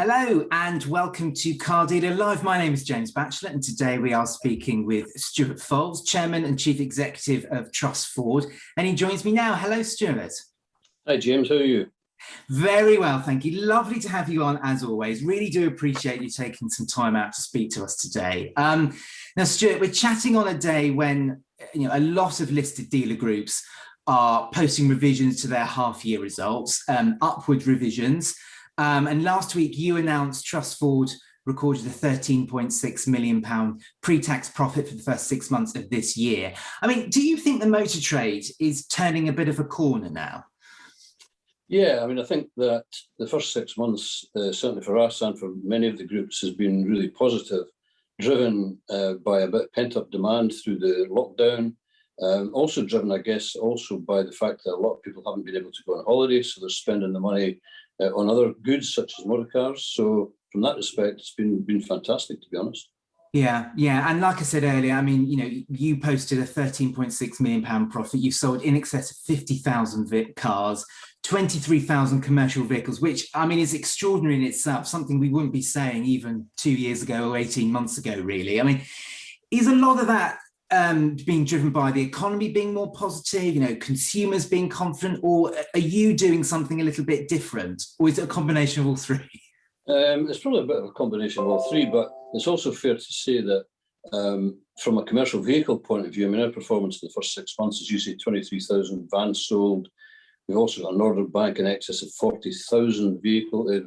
Hello and welcome to Car Dealer Live. My name is James Batchelor and today we are speaking with Stuart Foles, Chairman and Chief Executive of TrustFord, and he joins me now. Hello, Stuart. Hi, James. How are you? Very well, thank you. Lovely to have you on as always. Really do appreciate you taking some time out to speak to us today. Now, Stuart, we're chatting on a day when a lot of listed dealer groups are posting revisions to their half-year results, upward revisions. And last week, you announced TrustFord recorded a £13.6 million pre-tax profit for the first 6 months of this year. I mean, do you think the motor trade is turning a bit of a corner now? Yeah, I mean, I think that the first 6 months, certainly for us and for many of the groups, has been really positive, driven by a bit of pent-up demand through the lockdown. Also driven, I guess, also by the fact that a lot of people haven't been able to go on holiday, so they're spending the money on other goods such as motor cars. So from that respect, it's been fantastic, to be honest. Yeah. And like I said earlier, I mean, you posted a £13.6 million profit. You sold in excess of 50,000 cars, 23,000 commercial vehicles, which, I mean, is extraordinary in itself, something we wouldn't be saying even 2 years ago or 18 months ago, really. I mean, is a lot of that being driven by the economy being more positive, consumers being confident, or are you doing something a little bit different, or is it a combination of all three? It's probably a bit of a combination of all three, but it's also fair to say that from a commercial vehicle point of view, I mean, our performance in the first 6 months, as you say, 23,000 vans sold. We've also got an order bank in excess of 40,000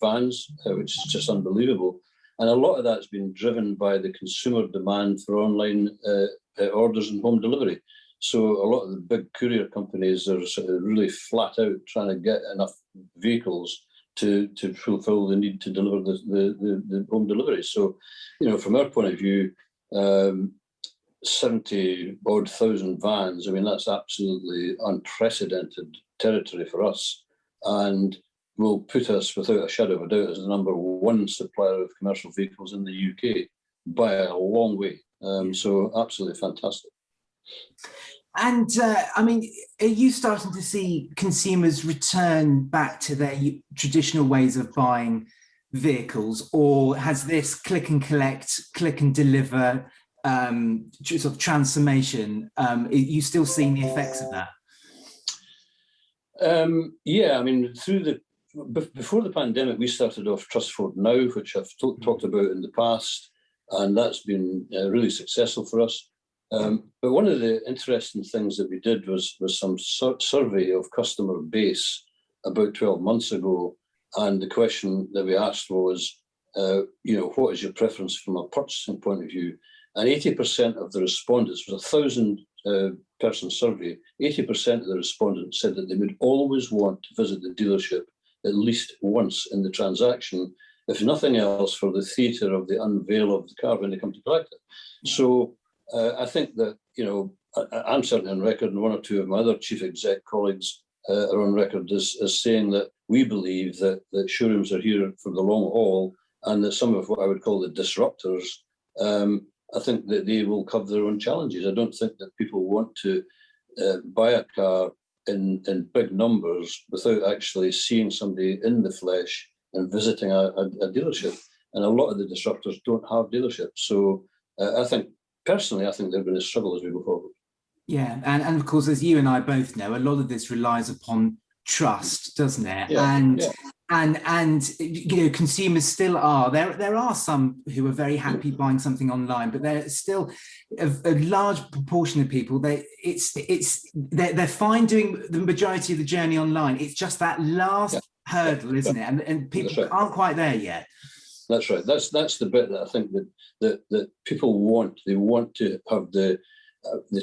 vans, which is just unbelievable. And a lot of that's been driven by the consumer demand for online orders and home delivery. So a lot of the big courier companies are sort of really flat out trying to get enough vehicles to fulfill the need to deliver the home delivery. So, from our point of view, 70-odd thousand vans, I mean, that's absolutely unprecedented territory for us, and will put us, without a shadow of a doubt, as the number one supplier of commercial vehicles in the UK by a long way. So absolutely fantastic. And I mean, are you starting to see consumers return back to their traditional ways of buying vehicles, or has this click and collect, click and deliver sort of transformation, are you still seeing the effects of that? Yeah, I mean, before the pandemic, we started off TrustFord Now, which I've talked about in the past, and that's been really successful for us. But one of the interesting things that we did was some survey of customer base about 12 months ago, and the question that we asked was, what is your preference from a purchasing point of view? And 80% of the respondents, was a 1,000-person survey, 80% of the respondents said that they would always want to visit the dealership at least once in the transaction, if nothing else, for the theatre of the unveil of the car when they come to collect it. So I think that, I'm certainly on record, and one or two of my other chief exec colleagues are on record as saying that we believe that showrooms are here for the long haul, and that some of what I would call the disruptors, I think that they will cover their own challenges. I don't think that people want to buy a car in big numbers without actually seeing somebody in the flesh and visiting a dealership. And a lot of the disruptors don't have dealerships. So personally, I think they're going to struggle as we go forward. Yeah, and of course, as you and I both know, a lot of this relies upon trust, doesn't it? Yeah, And consumers still are there are some who are very happy buying something online, but there's still a large proportion of people they're fine doing the majority of the journey online. It's just that last hurdle, isn't it? And people aren't quite there yet. That's right. That's the bit that I think that people want. They want to have the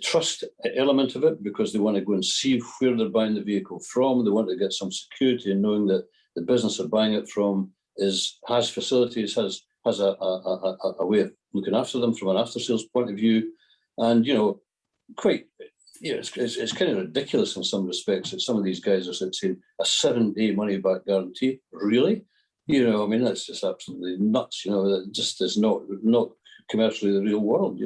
trust element of it, because they want to go and see where they're buying the vehicle from. They want to get some security in knowing that the business they're buying it from has facilities, has a way of looking after them from an after sales point of view. And it's kind of ridiculous in some respects that some of these guys are saying a 7-day money back guarantee. Really? I mean, that's just absolutely nuts. That just is not commercially the real world.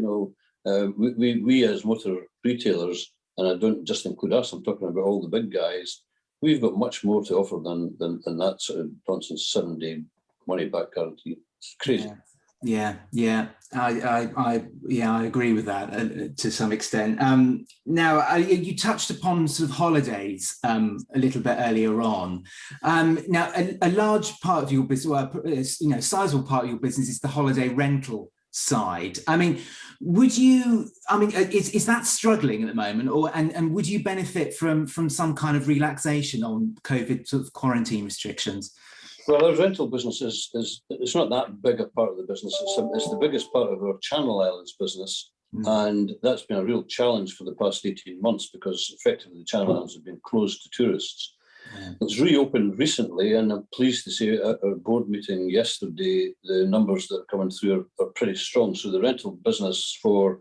We as motor retailers, and I don't just include us, I'm talking about all the big guys, we've got much more to offer than that sort of nonsense 7-day money back guarantee. It's crazy. Yeah. I agree with that to some extent. Now, you touched upon sort of holidays a little bit earlier on. Now, a large part of your business, well, sizable part of your business is the holiday rental side. I mean, is that struggling at the moment, and would you benefit from some kind of relaxation on COVID sort of quarantine restrictions? Well, our rental business it's not that big a part of the business. It's the biggest part of our Channel Islands business, and that's been a real challenge for the past 18 months because effectively the Channel Islands have been closed to tourists. It's reopened recently, and I'm pleased to say at our board meeting yesterday, the numbers that are coming through are pretty strong. So the rental business for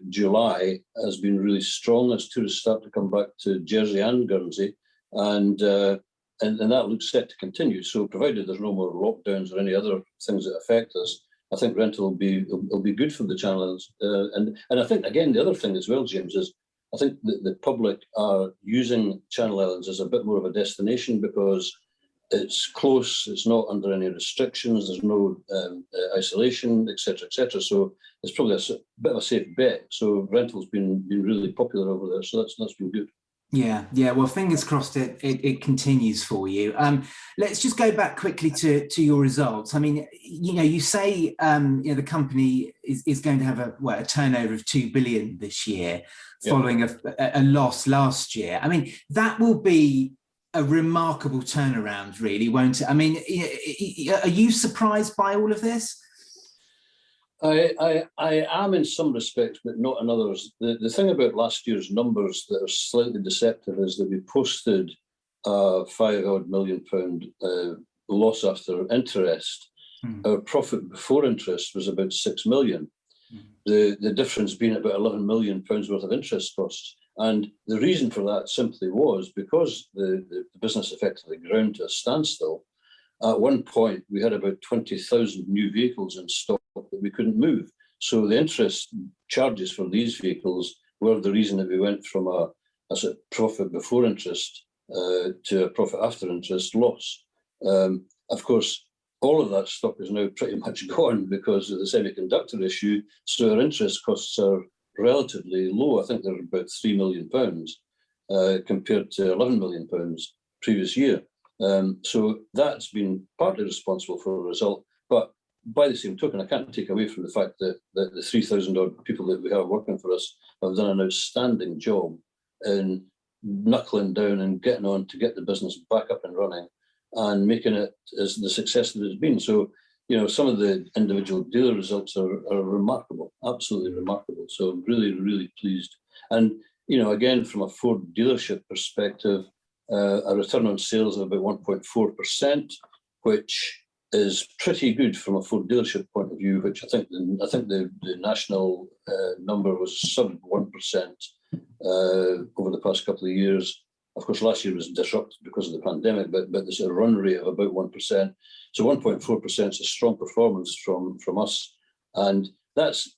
July has been really strong as tourists start to come back to Jersey and Guernsey, and that looks set to continue. So provided there's no more lockdowns or any other things that affect us, I think rental will be good for the Channel Islands. And I think, again, the other thing as well, James, is I think that the public are using Channel Islands as a bit more of a destination because it's close, it's not under any restrictions, there's no isolation, etc., etc. So it's probably a bit of a safe bet. So rental's been really popular over there. So that's been good. Yeah. Well, fingers crossed it continues for you. Let's just go back quickly to your results. I mean, you say the company is going to have a turnover of 2 billion this year, following a loss last year. I mean, that will be a remarkable turnaround, really, won't it? I mean, are you surprised by all of this? I am in some respects, but not in others. The thing about last year's numbers that are slightly deceptive is that we posted a £5 million loss after interest. Our profit before interest was about 6 million. The difference being about 11 million pounds worth of interest costs. And the reason for that simply was because the business effectively ground to a standstill. At one point, we had about 20,000 new vehicles in stock that we couldn't move. So the interest charges for these vehicles were the reason that we went from a sort of profit before interest to a profit after interest loss. Of course, all of that stock is now pretty much gone because of the semiconductor issue. So our interest costs are relatively low. I think they're about £3 million compared to £11 million previous year. So that's been partly responsible for the result. But by the same token, I can't take away from the fact that the 3,000 odd people that we have working for us have done an outstanding job in knuckling down and getting on to get the business back up and running and making it as the success that it's been. So, some of the individual dealer results are remarkable, absolutely remarkable. So I'm really, really pleased. And, again, from a Ford dealership perspective, a return on sales of about 1.4%, which is pretty good from a Ford dealership point of view, which I think the national number was sub 1% over the past couple of years. Of course, last year was disrupted because of the pandemic, but there's a run rate of about 1%. So 1.4% is a strong performance from us. And that's,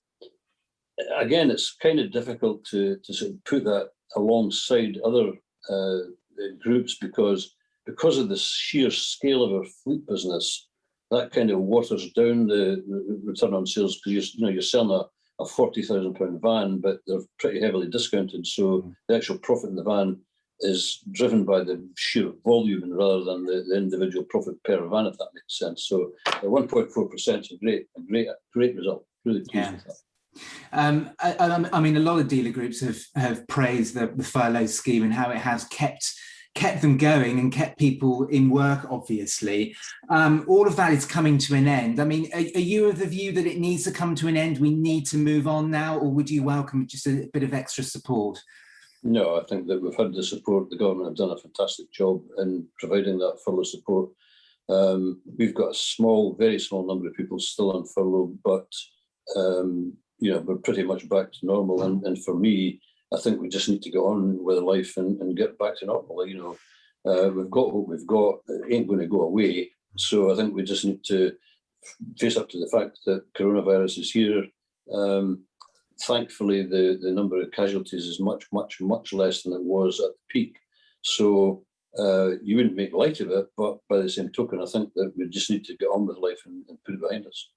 again, it's kind of difficult to sort of put that alongside other groups because of the sheer scale of our fleet business, that kind of waters down the return on sales because you're selling a £40,000 van, but they're pretty heavily discounted. So the actual profit in the van is driven by the sheer volume rather than the individual profit per van, if that makes sense. So 1.4% is a great result. Really pleased with that. I mean, a lot of dealer groups have praised the furlough scheme and how it has kept them going and kept people in work, obviously. All of that is coming to an end. I mean, are you of the view that it needs to come to an end? We need to move on now, or would you welcome just a bit of extra support? No, I think that we've had the support. The government have done a fantastic job in providing that furlough support. We've got a very small number of people still on furlough, but we're pretty much back to normal. And for me, I think we just need to go on with life and get back to normal. We've got what we've got. It ain't going to go away. So I think we just need to face up to the fact that coronavirus is here. Thankfully, the number of casualties is much, much, much less than it was at the peak. So you wouldn't make light of it, but by the same token, I think that we just need to get on with life and put it behind us.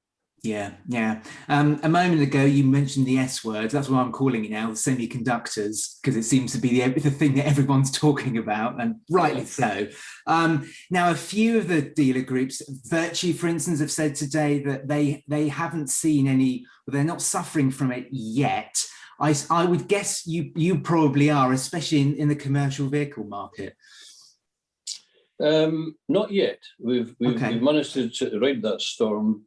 Yeah, yeah. A moment ago, you mentioned the S word. That's what I'm calling it now, the semiconductors, because it seems to be the thing that everyone's talking about, and rightly so. Now, a few of the dealer groups, Virtue, for instance, have said today that they haven't seen any, well, they're not suffering from it yet. I would guess you probably are, especially in the commercial vehicle market. Not yet. We've managed to ride that storm.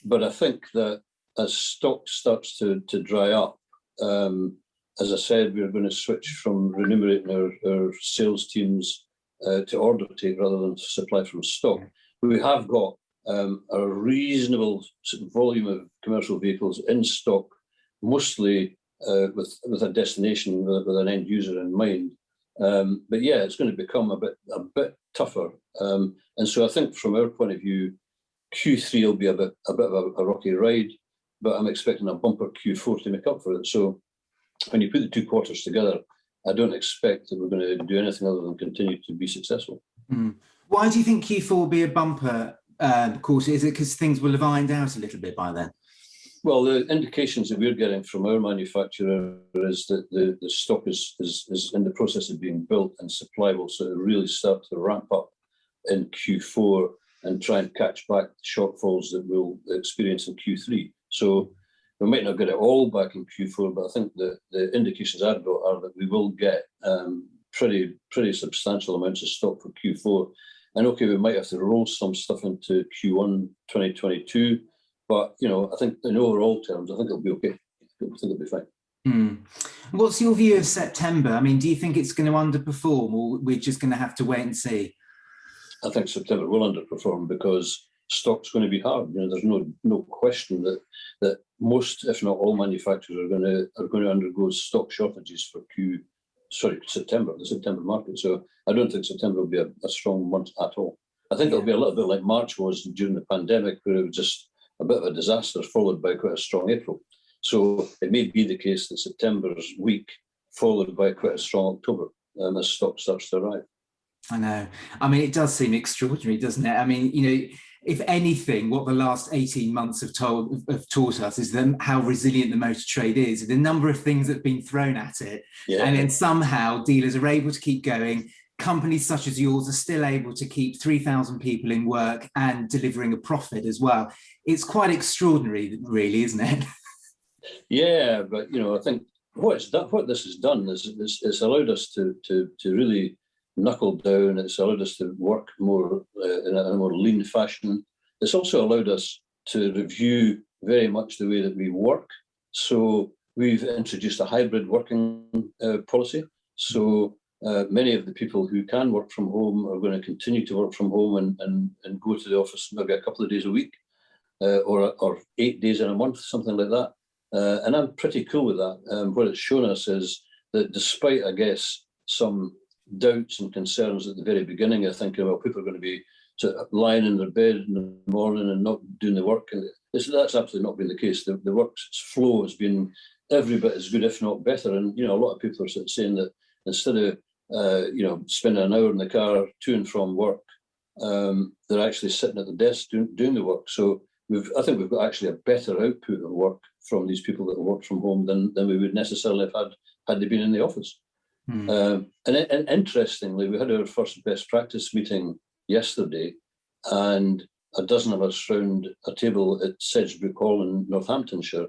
But I think that as stock starts to dry up, as I said, we're going to switch from remunerating our sales teams to order take rather than supply from stock. We have got a reasonable volume of commercial vehicles in stock, mostly with a destination with an end user in mind. But yeah, it's going to become a bit tougher. And so I think from our point of view, Q3 will be a bit of a rocky ride, but I'm expecting a bumper Q4 to make up for it. So when you put the two quarters together, I don't expect that we're going to do anything other than continue to be successful. Why do you think Q4 will be a bumper quarter? Is it because things will have ironed out a little bit by then? Well, the indications that we're getting from our manufacturer is that the stock is in the process of being built and supply will sort of really start to ramp up in Q4 and try and catch back the shortfalls that we'll experience in Q3. So we might not get it all back in Q4, but I think the indications I've got are that we will get pretty substantial amounts of stock for Q4. And okay, we might have to roll some stuff into Q1 2022, but I think in overall terms, I think it'll be okay. I think it'll be fine. What's your view of September? I mean, do you think it's going to underperform, or we're just going to have to wait and see? I think September will underperform because stock's going to be hard. There's no question that most, if not all, manufacturers are going to undergo stock shortages for September, the September market. So I don't think September will be a strong month at all. I think it'll be a little bit like March was during the pandemic, where it was just a bit of a disaster followed by quite a strong April. So it may be the case that September's weak followed by quite a strong October as stock starts to arrive. I know. I mean, it does seem extraordinary, doesn't it? I mean, if anything, what the last 18 months have taught us is how resilient the motor trade is, the number of things that have been thrown at it. Yeah. And then somehow dealers are able to keep going. Companies such as yours are still able to keep 3,000 people in work and delivering a profit as well. It's quite extraordinary, really, isn't it? Yeah, but, I think what this has done is it's allowed us to really knuckle down. It's allowed us to work more in a more lean fashion. It's also allowed us to review very much the way that we work. So we've introduced a hybrid working policy. So many of the people who can work from home are going to continue to work from home and go to the office maybe a couple of days a week or 8 days in a month, something like that. And I'm pretty cool with that. What it's shown us is that despite, I guess, some doubts and concerns at the very beginning of thinking, well, people are going to be sort of lying in their bed in the morning and not doing the work. And that's absolutely not been the case. The work's flow has been every bit as good, if not better. And, a lot of people are sort of saying that instead of, spending an hour in the car to and from work, they're actually sitting at the desk doing the work. So I think we've got actually a better output of work from these people that work from home than we would necessarily have had they been in the office. And interestingly, we had our first best practice meeting yesterday, and a dozen of us round a table at Sedgebrook Hall in Northamptonshire.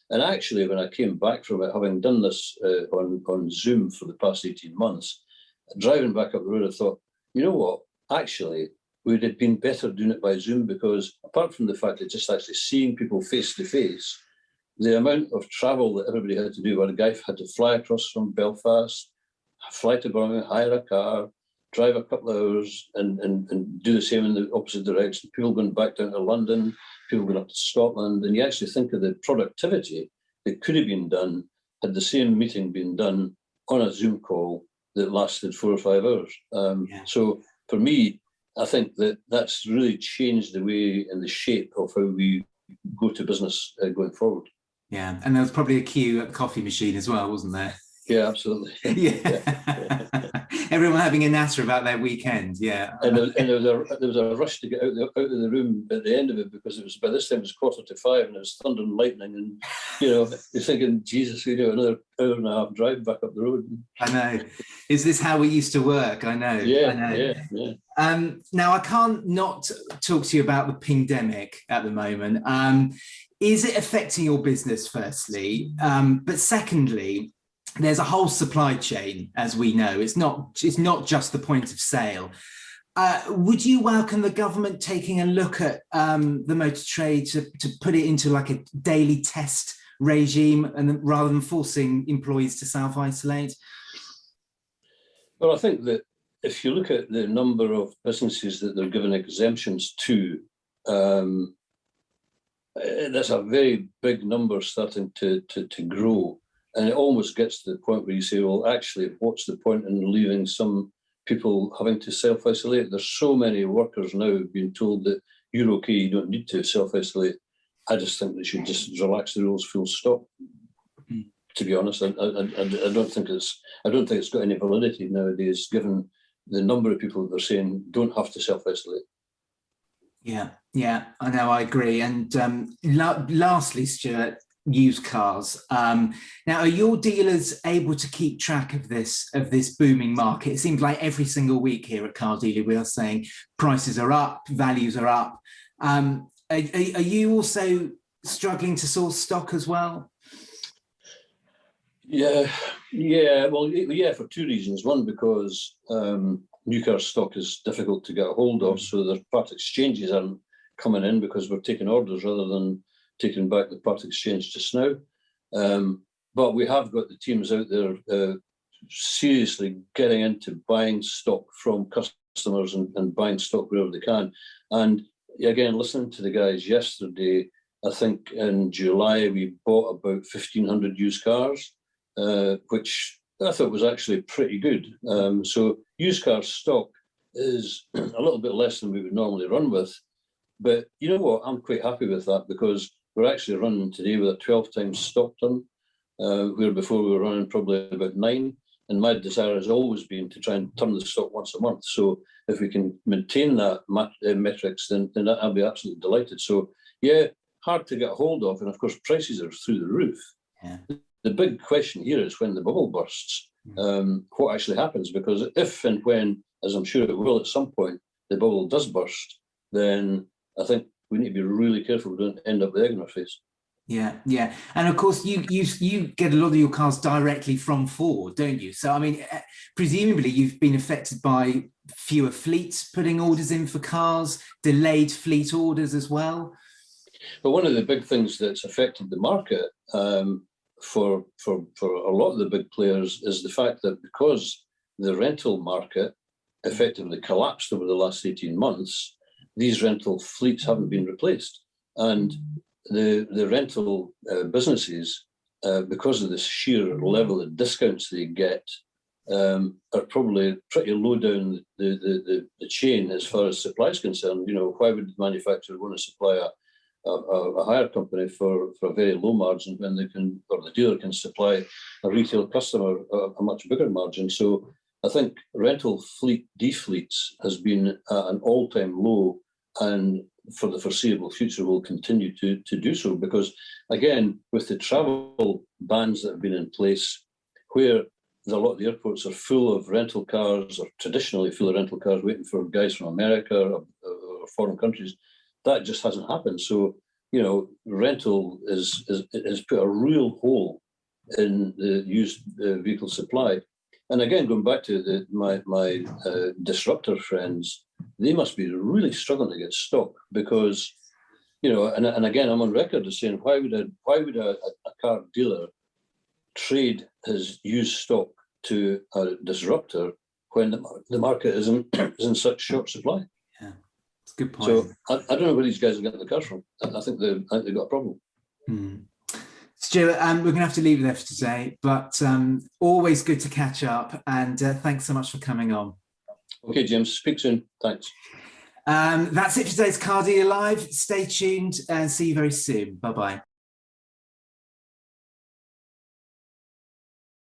And actually, when I came back from it, having done this on Zoom for the past 18 months, driving back up the road, I thought, you know what, actually, we'd have been better doing it by Zoom, because apart from the fact that just actually seeing people face to face, the amount of travel that everybody had to do, where the guy had to fly across from Belfast, fly to Birmingham, hire a car, drive a couple of hours and do the same in the opposite direction, people going back down to London, people going up to Scotland, and you actually think of the productivity that could have been done had the same meeting been done on a Zoom call that lasted 4 or 5 hours. So for me, I think that's really changed the way and the shape of how we go to business going forward. Yeah, and there was probably a queue at the coffee machine as well, wasn't there? Yeah, absolutely. Yeah. Everyone having a natter about their weekend, yeah. And there was a rush to get out of the room at the end of it, because it was, by this time it was 4:45 and it was thunder and lightning, and you're thinking, Jesus, another hour and a half drive back up the road. I know. Is this how we used to work? I know. Yeah, I know. yeah. Now I can't not talk to you about the pandemic at the moment. Is it affecting your business, firstly? But secondly, there's a whole supply chain, as we know. It's not just the point of sale. Would you welcome the government taking a look at the motor trade to put it into like a daily test regime, and rather than forcing employees to self-isolate? Well, I think that if you look at the number of businesses that they're given exemptions to, that's a very big number starting to grow. And it almost gets to the point where you say, well, actually, what's the point in leaving some people having to self-isolate? There's so many workers now being told that you're okay, you don't need to self-isolate. I just think they should just relax the rules full stop. To be honest, I don't think it's got any validity nowadays, given the number of people that they're saying don't have to self-isolate. Yeah, I know, I agree. And lastly, Stuart, used cars. Now, are your dealers able to keep track of this booming market? It seems like every single week here at Car Dealer we are saying prices are up, values are up. Are you also struggling to source stock as well? Yeah, for two reasons. One, because new car stock is difficult to get a hold of, so the part exchanges aren't coming in because we're taking orders rather than taking back the part exchange just now. But we have got the teams out there seriously getting into buying stock from customers and buying stock wherever they can. And again, listening to the guys yesterday, I think in July we bought about 1,500 used cars, which I thought was actually pretty good. So used car stock is a little bit less than we would normally run with. But you know what? I'm quite happy with that, because we're actually running today with a 12 times stock turn, where before we were running probably about 9. And my desire has always been to try and turn the stock once a month. So if we can maintain that metrics, then I'll be absolutely delighted. So yeah, hard to get a hold of. And of course, prices are through the roof. Yeah. The big question here is when the bubble bursts, what actually happens? Because if and when, as I'm sure it will at some point, the bubble does burst, then I think we need to be really careful we don't end up with egg in our face. Yeah. And of course, you get a lot of your cars directly from Ford, don't you? So, I mean, presumably you've been affected by fewer fleets putting orders in for cars, delayed fleet orders as well. But one of the big things that's affected the market for a lot of the big players is the fact that because the rental market effectively collapsed over the last 18 months, these rental fleets haven't been replaced. And the rental businesses, because of the sheer level of discounts they get, are probably pretty low down the chain as far as supply is concerned. Why would the manufacturer want to supply a hire company for a very low margin when they can, or the dealer can supply a retail customer a much bigger margin? So I think rental fleet defleets has been at an all-time low, and for the foreseeable future will continue to do so, because again, with the travel bans that have been in place, where a lot of the airports are full of rental cars, or traditionally full of rental cars waiting for guys from America or foreign countries, that just hasn't happened. So, rental has put a real hole in the used vehicle supply. And again, going back to my disruptor friends, they must be really struggling to get stock, because, and again, I'm on record as saying, why would a car dealer trade his used stock to a disruptor when the market is in such short supply? Yeah, it's a good point. So I don't know where these guys are getting the cars from. I think they've got a problem. Stuart, we're going to have to leave it there for today, but always good to catch up, and thanks so much for coming on. Okay, James, speak soon. Thanks. That's it for today's Car Dealer Live. Stay tuned and see you very soon. Bye-bye.